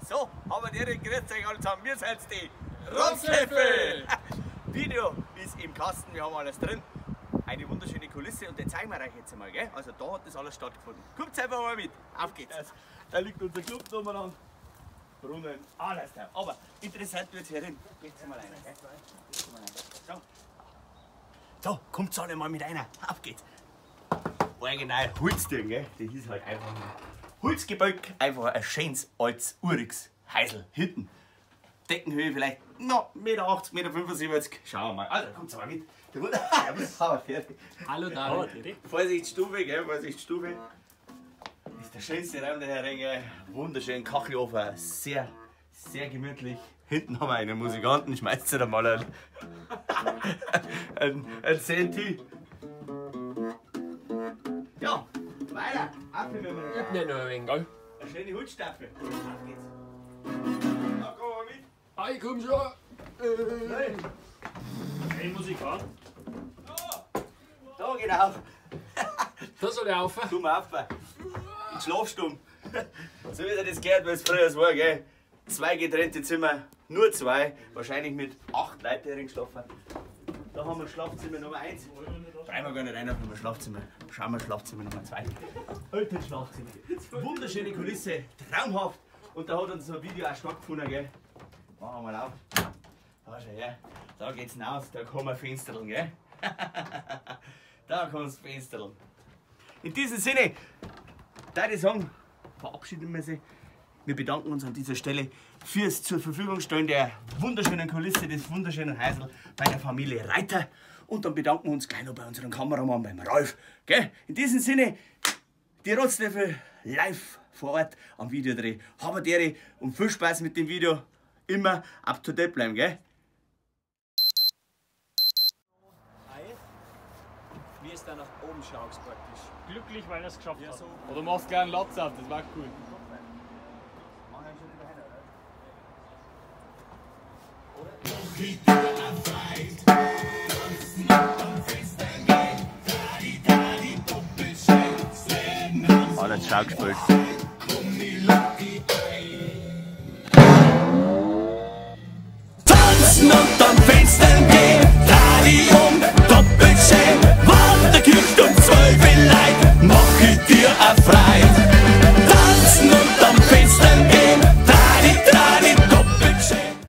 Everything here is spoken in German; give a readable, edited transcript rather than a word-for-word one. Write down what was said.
So, aber direkt grüßt euch alle zusammen. Wir sind die Rotzlöffel! Video ist im Kasten, wir haben alles drin. Eine wunderschöne Kulisse und den zeigen wir euch jetzt einmal, gell? Also da hat das alles stattgefunden. Kommt einfach mal mit, auf geht's! Da liegt unser Club nebenan. Brunnen, alles da. Aber interessant wird es hier drin. Geht's mal rein, gell? Geht's mal rein. So, kommt alle mal mit einer. Auf geht's! Original Holzding, gell? Das ist halt einfach ein Holzgebälk, einfach ein schönes, altes, uriges Heisel hinten. Deckenhöhe vielleicht noch 1,80 Meter, 1,75 Meter. Schauen wir mal. Also, kommt mal mit. Hallo David. Vorsicht, Stufe, gell? Vorsicht, Stufe. Das ist der schönste Raum der Heringe. Wunderschön Kachelofen, sehr, sehr gemütlich. Hinten haben wir einen Musikanten, schmeißt da mal ein Senti. Ja, weiter. Ab mit mir. Ich hab nicht noch ein wenig, gell? Eine schöne Holzstaffel. Auf geht's. Na, komm mal mit. Ah, ich komm schon. Nein. Hey, Musikant. Da, genau. Da soll ich rauf. Tu mal auf. In Schlafstumm. So wie das gehört, wie es früher war, gell? 2 getrennte Zimmer, nur 2. Wahrscheinlich mit 8 Leuten geschlafen. Da haben wir Schlafzimmer Nummer 1. Brauchen wir gar nicht rein auf unser Schlafzimmer. Schauen wir Schlafzimmer Nummer 2. Altes Schlafzimmer. Wunderschöne Kulisse, traumhaft. Und da hat uns ein Video auch stattgefunden, gell? Machen wir mal auf. Da schau her. Da geht's hinaus, da kann man fensterln, gell? Da kannst du fensterln. In diesem Sinne, da ich sagen, verabschieden wir sie. Wir bedanken uns an dieser Stelle fürs zur Verfügung stellen der wunderschönen Kulisse, des wunderschönen Heisel bei der Familie Reiter. Und dann bedanken wir uns gleich noch bei unserem Kameramann, beim Ralf. Gell? In diesem Sinne, die Rotzlöffel live vor Ort am Videodreh. Haben Ehre und viel Spaß mit dem Video. Immer up to date bleiben, gell? Wie es da nach oben schaust praktisch. Glücklich, weil er es geschafft hat. Oder machst gerne Latz auf, das war cool. Alles schau gespielt.